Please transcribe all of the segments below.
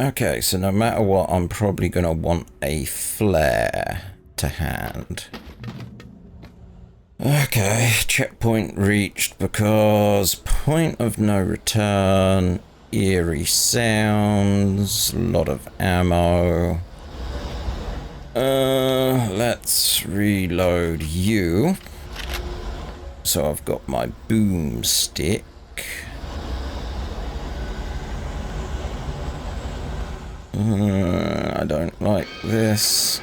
Okay, so no matter what, I'm probably going to want a flare to hand. Okay, checkpoint reached because point of no return, eerie sounds, a lot of ammo. Let's reload you. So I've got my boomstick. I don't like this.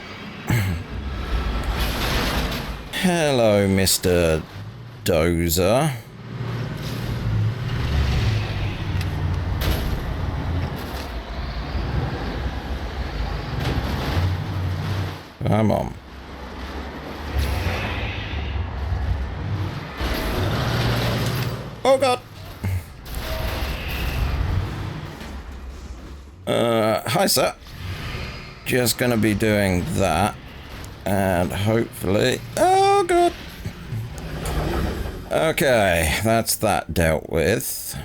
Hello, Mr. Dozer. Come on. Oh God. Hi sir. Just gonna be doing that. And hopefully... Oh God. Okay, that's that dealt with.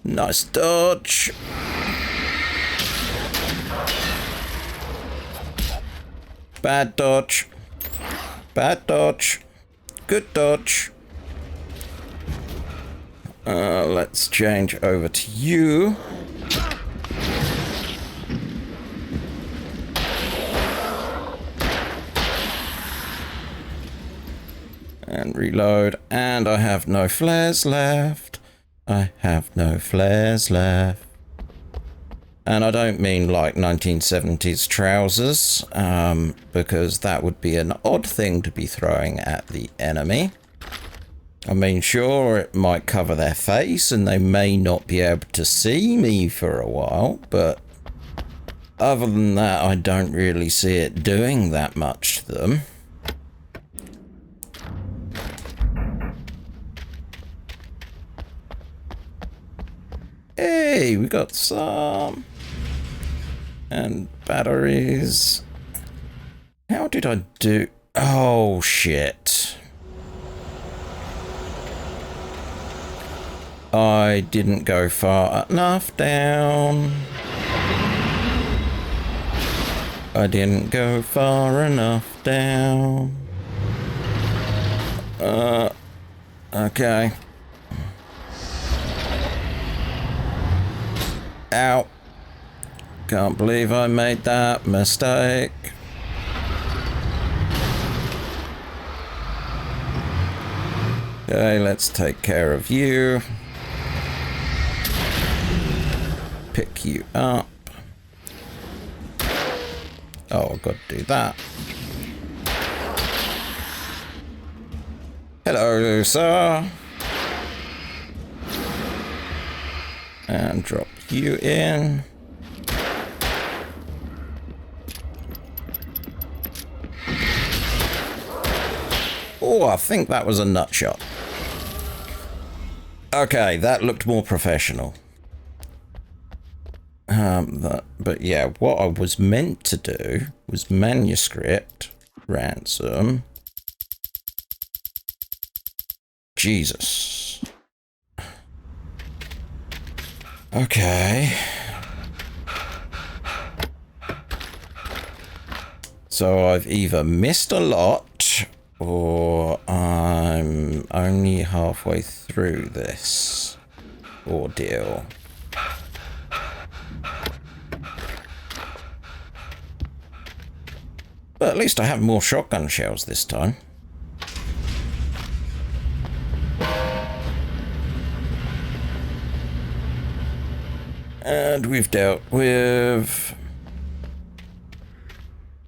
Nice dodge. Bad dodge. Bad dodge. Good dodge. Let's change over to you. And reload. And I have no flares left. I have no flares left. And I don't mean like 1970s trousers, because that would be an odd thing to be throwing at the enemy. I mean, sure, it might cover their face and they may not be able to see me for a while, but other than that, I don't really see it doing that much to them. Hey, we got some. And batteries. How did I do? Oh, shit. I didn't go far enough down. I didn't go far enough down. Okay. Ow. Can't believe I made that mistake. Okay, let's take care of you. Pick you up. Oh, I've got to do that. Hello, sir. And drop you in. Oh, I think that was a nut shot. Okay, that looked more professional. But yeah, what I was meant to do was manuscript, ransom. Jesus. Okay. So I've either missed a lot or I'm only halfway through this ordeal. But at least I have more shotgun shells this time. And we've dealt with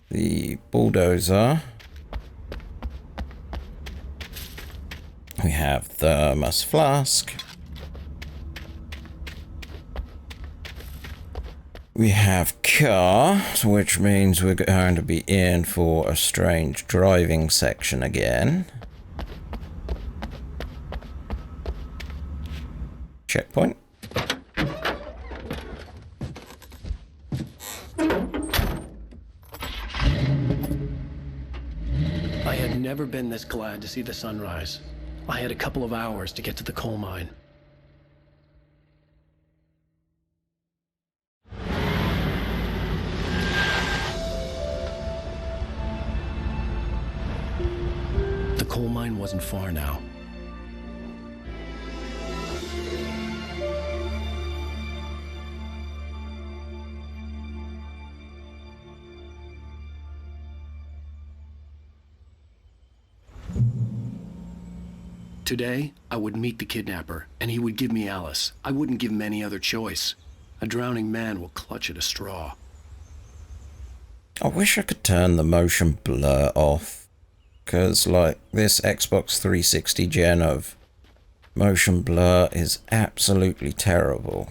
the bulldozer. We have thermos flask. We have car, which means we're going to be in for a strange driving section again. Checkpoint. never been this glad to see the sunrise. I had a couple of hours to get to the coal mine. The coal mine wasn't far now. Today, I would meet the kidnapper, and he would give me Alice. I wouldn't give him any other choice. A drowning man will clutch at a straw. I wish I could turn the motion blur off, because, like, this Xbox 360 gen of motion blur is absolutely terrible.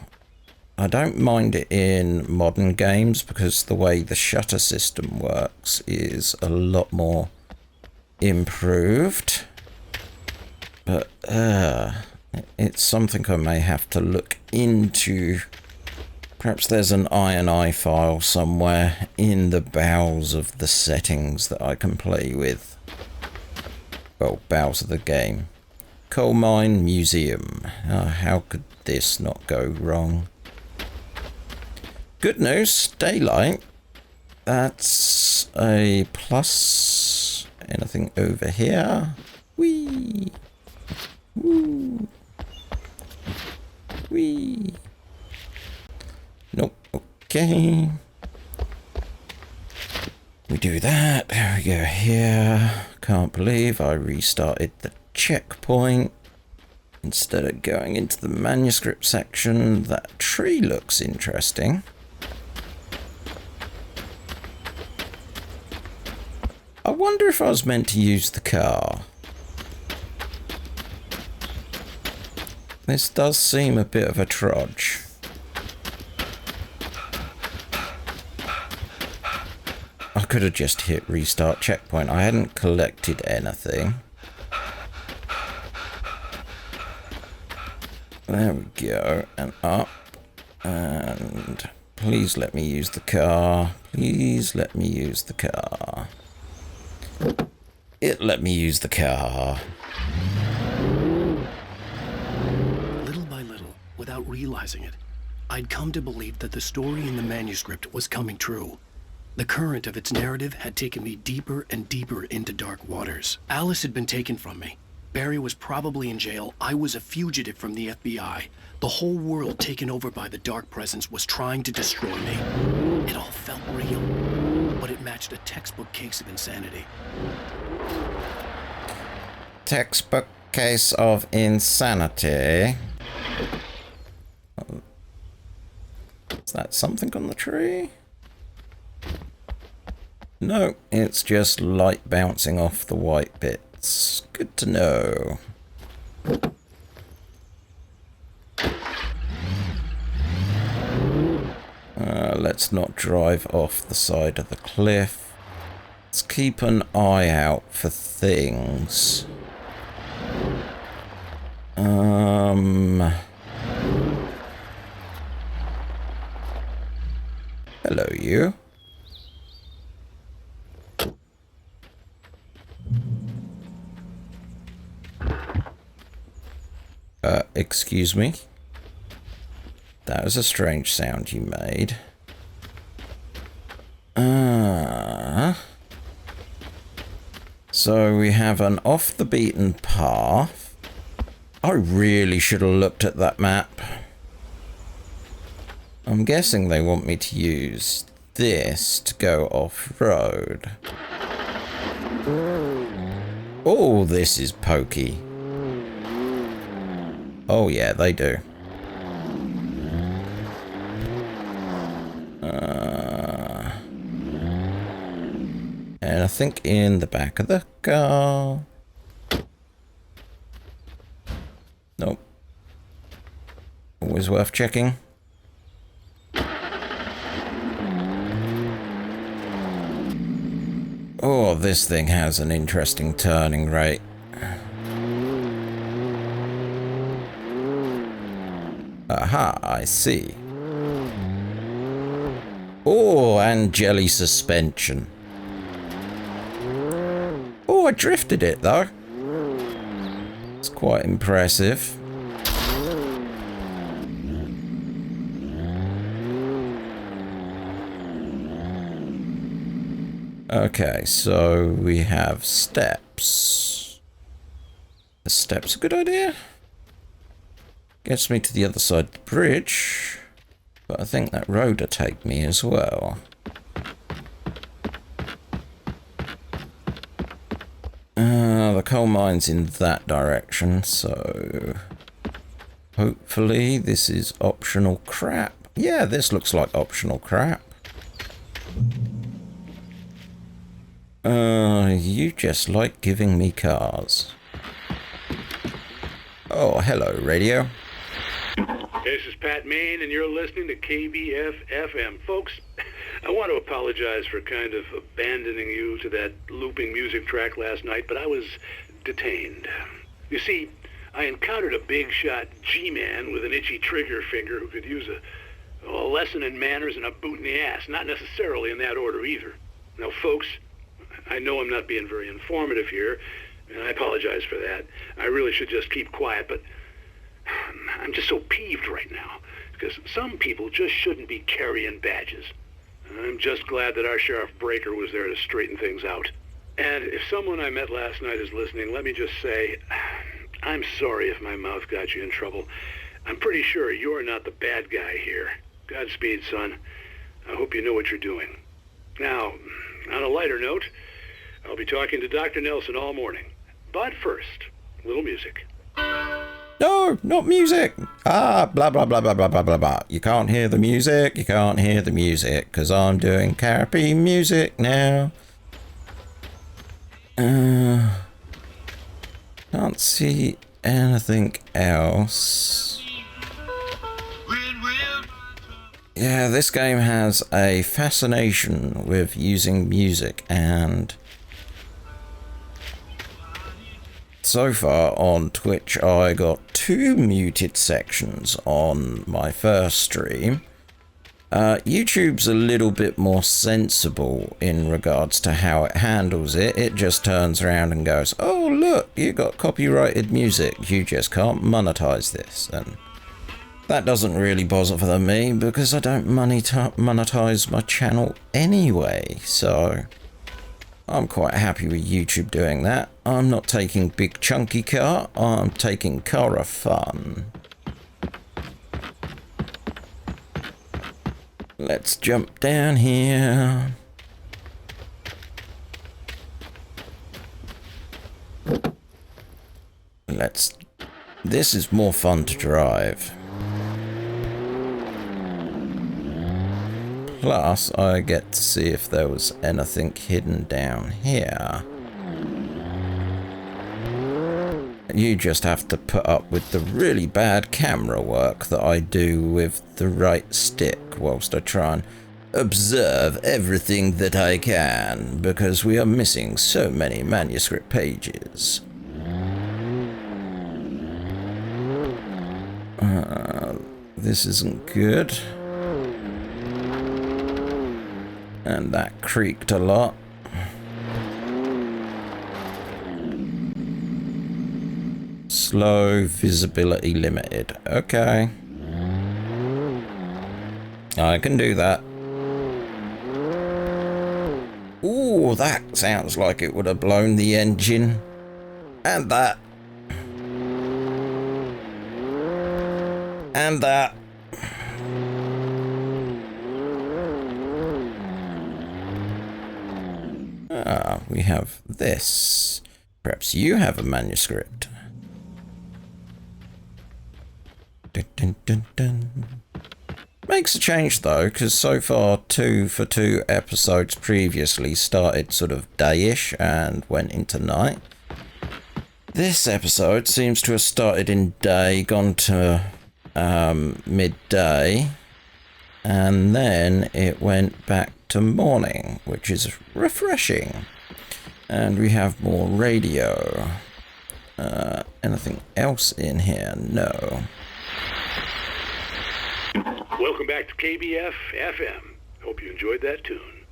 I don't mind it in modern games, because the way the shutter system works is a lot more improved. But, it's something I may have to look into. Perhaps there's an INI file somewhere in the bowels of the settings that I can play with. Well, bowels of the game. Coal Mine Museum. How could this not go wrong? Good news, daylight. That's a plus. Anything over here? Whee! Woo! Whee! Nope. Okay. We do that. There we go here. Can't believe I restarted the checkpoint. Instead of going into the manuscript section, that tree looks interesting. I wonder if I was meant to use the car. This does seem a bit of a trudge. I could have just hit restart checkpoint. I hadn't collected anything. There we go. And up. And please let me use the car. Please let me use the car. It let me use the car. Without realizing it, I'd come to believe that the story in the manuscript was coming true. The current of its narrative had taken me deeper and deeper into dark waters. Alice had been taken from me. Barry was probably in jail. I was a fugitive from the FBI. The whole world taken over by the dark presence was trying to destroy me. It all felt real, but it matched a textbook case of insanity. Textbook case of insanity. Is that something on the tree? No, it's just light bouncing off the white bits. Good to know. Let's not drive off the side of the cliff. Let's keep an eye out for things. Hello, you. Excuse me? That was a strange sound you made. So we have an off the beaten path. I really should have looked at that map. I'm guessing they want me to use this to go off-road. Oh, this is pokey. Oh yeah, they do. And I think in the back of the car. Nope. Always worth checking. Oh, this thing has an interesting turning rate. Aha, I see. Oh, and jelly suspension. Oh, Oh, I drifted it though. It's quite impressive. Okay, so we have steps. The steps a good idea? Gets me to the other side of the bridge. But I think that road will take me as well. The coal mine's in that direction, so hopefully this is optional crap. Yeah, this looks like optional crap. You just like giving me cars. Oh, hello, radio. This is Pat Main, and you're listening to KBF-FM. Folks, I want to apologize for kind of abandoning you to that looping music track last night, but I was detained. You see, I encountered a big-shot G-man with an itchy trigger finger who could use a lesson in manners and a boot in the ass, not necessarily in that order either. Now, folks, I know I'm not being very informative here, and I apologize for that. I really should just keep quiet, but I'm just so peeved right now, because some people just shouldn't be carrying badges. I'm just glad that our Sheriff Breaker was there to straighten things out. And if someone I met last night is listening, let me just say, I'm sorry if my mouth got you in trouble. I'm pretty sure you're not the bad guy here. Godspeed, son. I hope you know what you're doing. Now, on a lighter note, I'll be talking to Dr. Nelson all morning. But first, a little music. No, not music. Blah, blah, blah, blah, blah, blah, blah, blah. You can't hear the music. You can't hear the music, because I'm doing crappy music now. Can't see anything else. Yeah, this game has a fascination with using music, and so far on Twitch I got 2 muted sections on my first stream. YouTube's a little bit more sensible in regards to how it handles it. It just turns around and goes, oh look, you got copyrighted music, you just can't monetize this. And that doesn't really bother me because I don't monetize my channel anyway, so I'm quite happy with YouTube doing that. I'm not taking big chunky car, I'm taking car of fun. Let's jump down here. This is more fun to drive. Plus, I get to see if there was anything hidden down here. You just have to put up with the really bad camera work that I do with the right stick whilst I try and observe everything that I can, because we are missing so many manuscript pages. This isn't good. And that creaked a lot. Slow visibility limited. Okay. I can do that. Ooh, that sounds like it would have blown the engine. And that. And that. We have this. Perhaps you have a manuscript. Dun, dun, dun, dun. Makes a change though, because so far 2 for 2 episodes previously started sort of dayish and went into night. This episode seems to have started in day, gone to midday, and then it went back to morning, which is refreshing. And we have more radio. Anything else in here? No. Welcome back to KBF-FM. Hope you enjoyed that tune.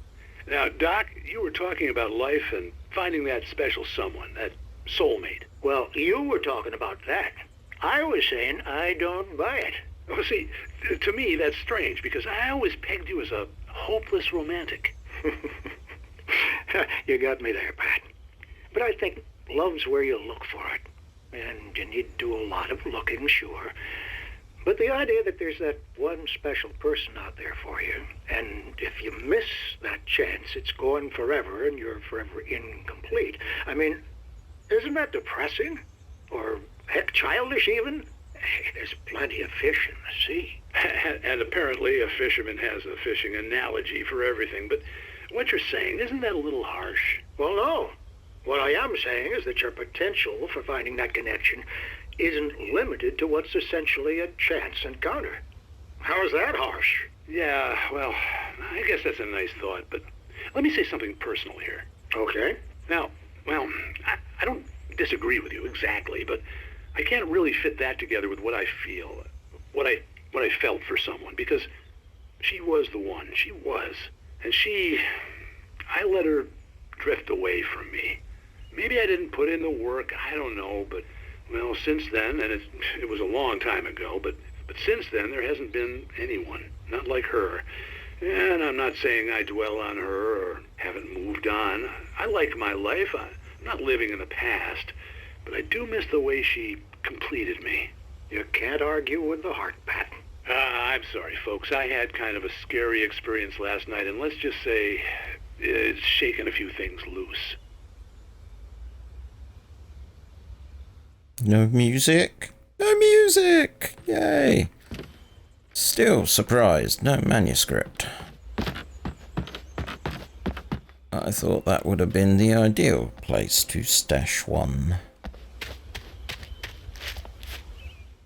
Now, Doc, you were talking about life and finding that special someone, that soulmate. Well, you were talking about that. I was saying I don't buy it. Well, see, to me, that's strange, because I always pegged you as a hopeless romantic. You got me there, Pat. But I think love's where you look for it. And you need to do a lot of looking, sure. But the idea that there's that one special person out there for you, and if you miss that chance, it's gone forever, and you're forever incomplete. I mean, isn't that depressing? Or, heck, childish even? Hey, there's plenty of fish in the sea. And apparently a fisherman has a fishing analogy for everything, but what you're saying, isn't that a little harsh? Well, no. What I am saying is that your potential for finding that connection isn't limited to what's essentially a chance encounter. How is that harsh? Yeah, well, I guess that's a nice thought, but let me say something personal here. Okay. Now, well, I don't disagree with you exactly, but I can't really fit that together with what I feel, what I felt for someone, because she was the one. She was. And I let her drift away from me. Maybe I didn't put in the work, I don't know, but, well, since then, and it was a long time ago, but since then there hasn't been anyone, not like her. And I'm not saying I dwell on her or haven't moved on. I like my life. I'm not living in the past, but I do miss the way she completed me. You can't argue with the heart, Pat. I'm sorry, folks. I had kind of a scary experience last night, and let's just say it's shaken a few things loose. No music? No music! Yay! Still surprised, no manuscript. I thought that would have been the ideal place to stash one.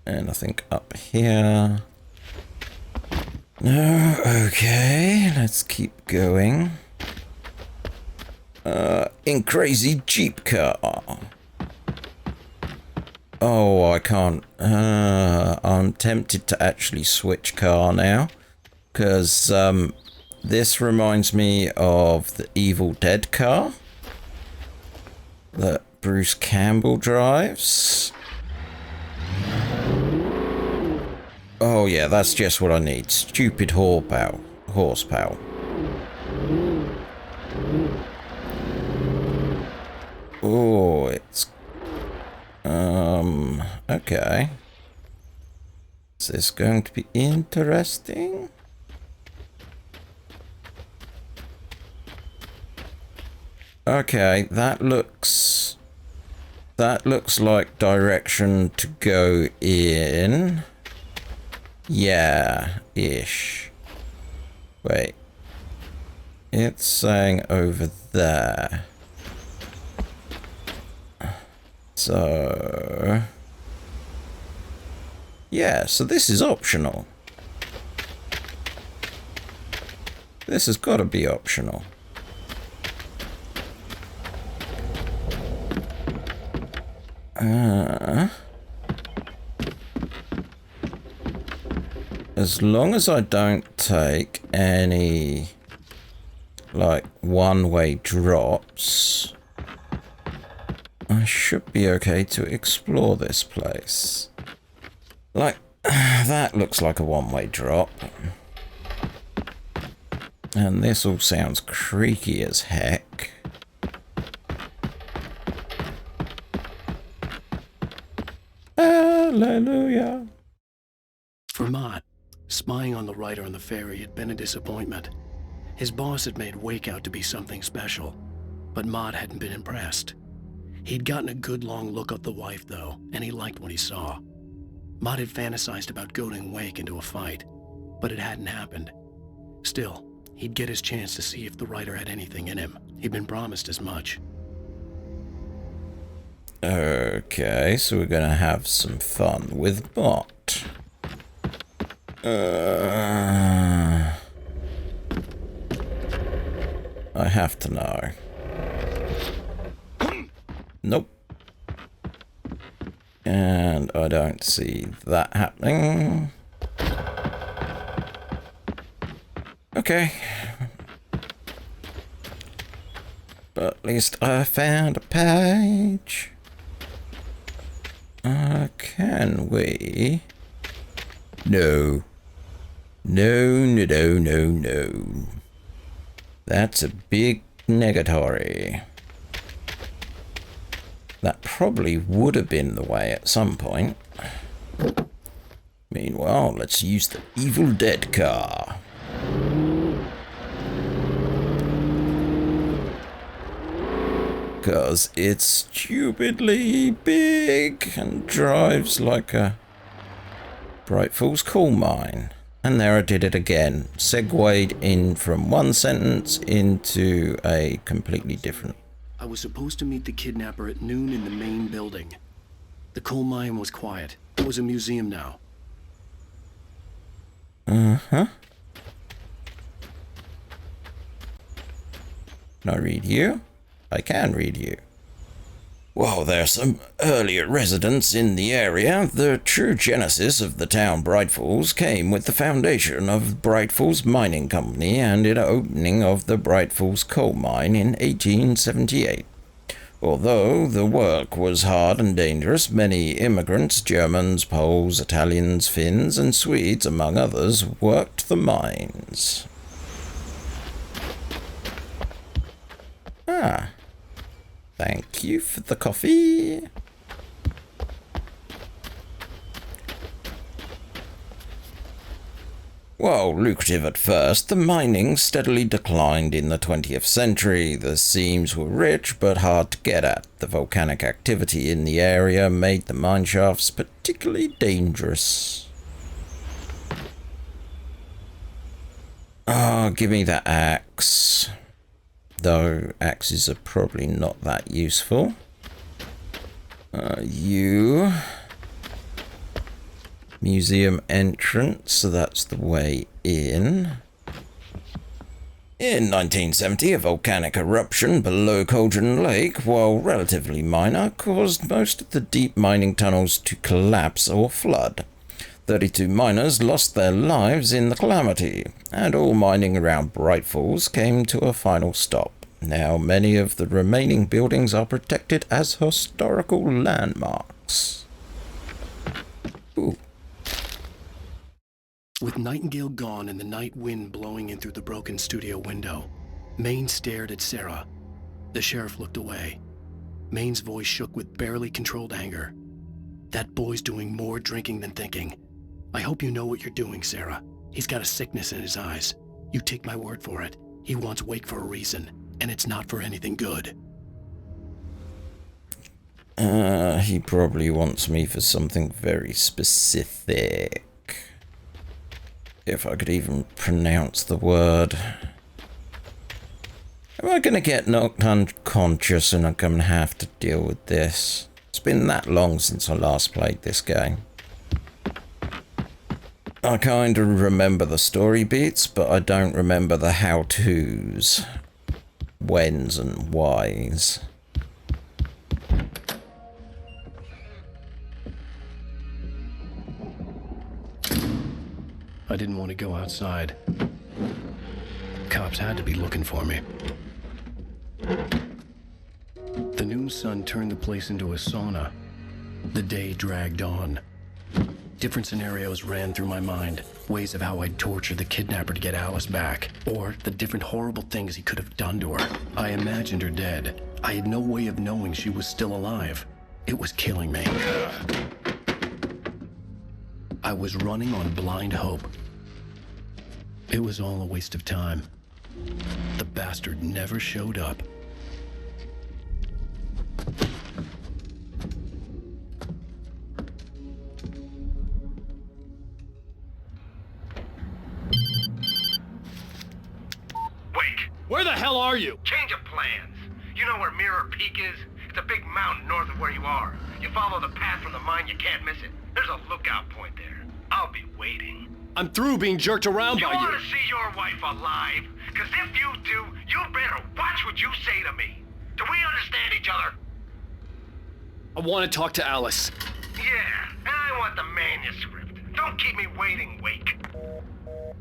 And I think up here... No, okay, let's keep going. In crazy Jeep car. Oh, I can't. I'm tempted to actually switch car now. Because this reminds me of the Evil Dead car that Bruce Campbell drives. Oh yeah, that's just what I need. Stupid horsepower. Oh, it's... okay. Is this going to be interesting? Okay, that looks like direction to go in. Yeah, ish. Wait. It's saying over there. So... yeah, so this is optional. This has got to be optional. As long as I don't take any, like, one-way drops, I should be okay to explore this place. Like, that looks like a one-way drop. And this all sounds creaky as heck. Hallelujah. For Mott, spying on the writer on the ferry had been a disappointment. His boss had made Wake out to be something special, but Mott hadn't been impressed. He'd gotten a good long look at the wife, though, and he liked what he saw. Mott had fantasized about goading Wake into a fight, but it hadn't happened. Still, he'd get his chance to see if the writer had anything in him. He'd been promised as much. Okay, so we're gonna have some fun with Bot. I have to know. Nope. And I don't see that happening. Okay. But at least I found a page. Can we? No. No. That's a big negatory. That probably would have been the way at some point. Meanwhile, let's use the Evil Dead car. Because it's stupidly big and drives like a Bright Falls coal mine. And there I did it again. Segued in from one sentence into a completely different. I was supposed to meet the kidnapper at noon in the main building. The coal mine was quiet. It was a museum now. Uh-huh. Can I read you? I can read you. Well, there's some earlier residents in the area. The true genesis of the town Bright Falls came with the foundation of Bright Falls Mining Company and the opening of the Bright Falls coal mine in 1878. Although the work was hard and dangerous, many immigrants, Germans, Poles, Italians, Finns and Swedes, among others, worked the mines. Ah. Thank you for the coffee. While lucrative at first, the mining steadily declined in the 20th century. The seams were rich but hard to get at. The volcanic activity in the area made the mine shafts particularly dangerous. Oh, give me that axe. Though axes are probably not that useful. You. Museum entrance, so that's the way in. In 1970, a volcanic eruption below Cauldron Lake, while relatively minor, caused most of the deep mining tunnels to collapse or flood. 32 miners lost their lives in the calamity, and all mining around Bright Falls came to a final stop. Now many of the remaining buildings are protected as historical landmarks. Ooh. With Nightingale gone and the night wind blowing in through the broken studio window, Maine stared at Sarah. The sheriff looked away. Maine's voice shook with barely controlled anger. That boy's doing more drinking than thinking. I hope you know what you're doing, Sarah. He's got a sickness in his eyes. You take my word for it. He wants Wake for a reason, and it's not for anything good. He probably wants me for something very specific. If I could even pronounce the word. Am I gonna get knocked unconscious and I'm gonna have to deal with this? It's been that long since I last played this game. I kind of remember the story beats, but I don't remember the how-tos. Whens and whys. I didn't want to go outside. Cops had to be looking for me. The noon sun turned the place into a sauna. The day dragged on. Different scenarios ran through my mind. Ways of how I'd torture the kidnapper to get Alice back. Or the different horrible things he could have done to her. I imagined her dead. I had no way of knowing she was still alive. It was killing me. I was running on blind hope. It was all a waste of time. The bastard never showed up. Where the hell are you? Change of plans. You know where Mirror Peak is? It's a big mountain north of where you are. You follow the path from the mine, you can't miss it. There's a lookout point there. I'll be waiting. I'm through being jerked around by you. You want to see your wife alive? Because if you do, you better watch what you say to me. Do we understand each other? I want to talk to Alice. Yeah, and I want the manuscript. Don't keep me waiting, Wake.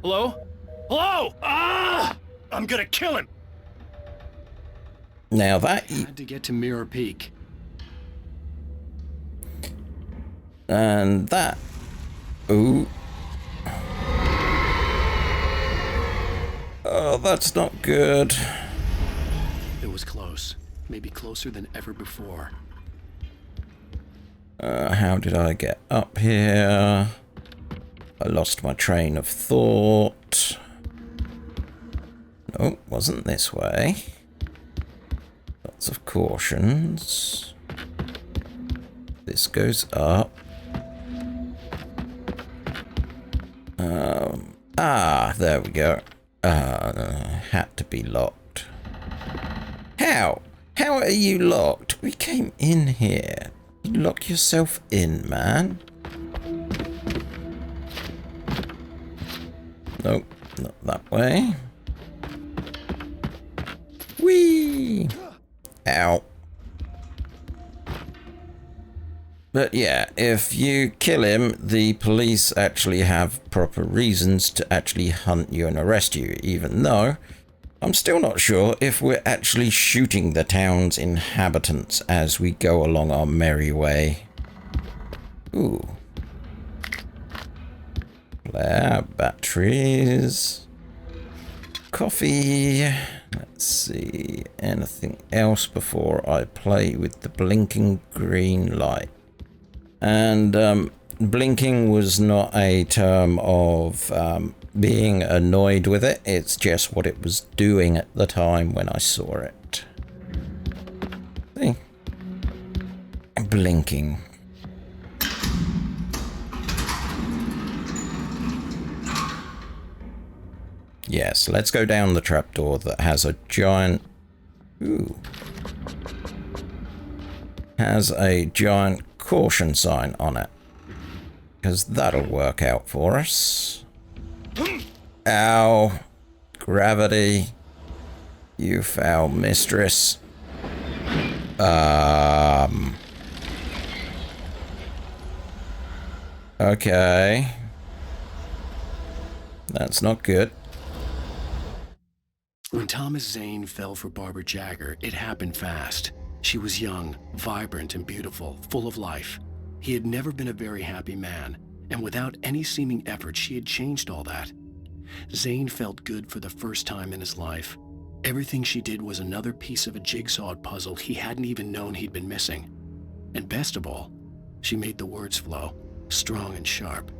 Hello? Hello? Ah! I'm gonna kill him! Now that... Had to get to Mirror Peak. And that... Ooh. Oh, that's not good. It was close. Maybe closer than ever before. How did I get up here? I lost my train of thought. No, wasn't this way. Lots of cautions. This goes up. There we go. Had to be locked. How? How are you locked? We came in here. You lock yourself in, man. Nope, not that way. Whee! Ow. But yeah, if you kill him, the police actually have proper reasons to actually hunt you and arrest you, even though I'm still not sure if we're actually shooting the town's inhabitants as we go along our merry way. Ooh. Flare, batteries, coffee. Let's see, anything else before I play with the blinking green light? And blinking was not a term of being annoyed with it, it's just what it was doing at the time when I saw it. See? Blinking. Yes, let's go down the trapdoor that has a giant... Ooh. Has a giant caution sign on it. Because that'll work out for us. Ow. Gravity. You foul mistress. Okay. That's not good. When Thomas Zane fell for Barbara Jagger, it happened fast. She was young, vibrant, and beautiful, full of life. He had never been a very happy man, and without any seeming effort, she had changed all that. Zane felt good for the first time in his life. Everything she did was another piece of a jigsaw puzzle he hadn't even known he'd been missing. And best of all, she made the words flow, strong and sharp.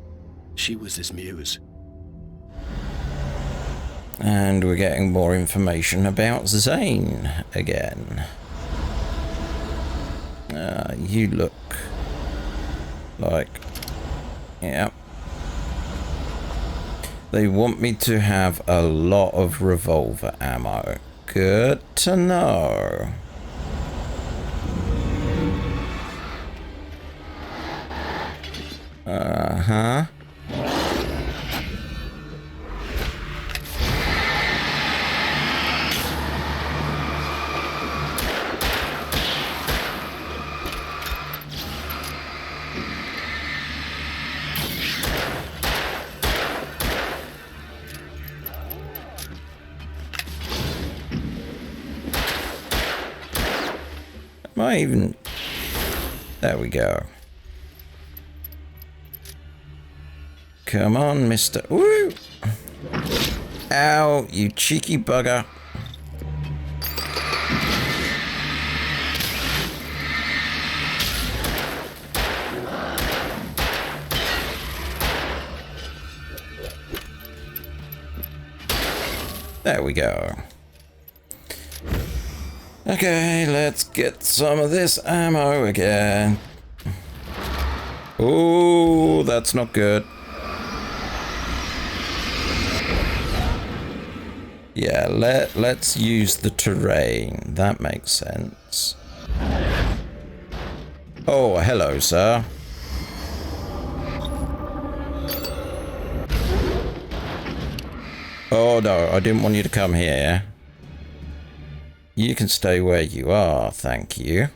She was his muse. And we're getting more information about Zane again. You look like... Yeah. They want me to have a lot of revolver ammo. Good to know. Uh-huh. Am I even... There we go. Come on, Mr. Woo! Ow, you cheeky bugger. There we go. Okay, let's get some of this ammo again. Oh, that's not good. Yeah, let's use the terrain. That makes sense. Oh, hello, sir. Oh, no, I didn't want you to come here. You can stay where you are, thank you.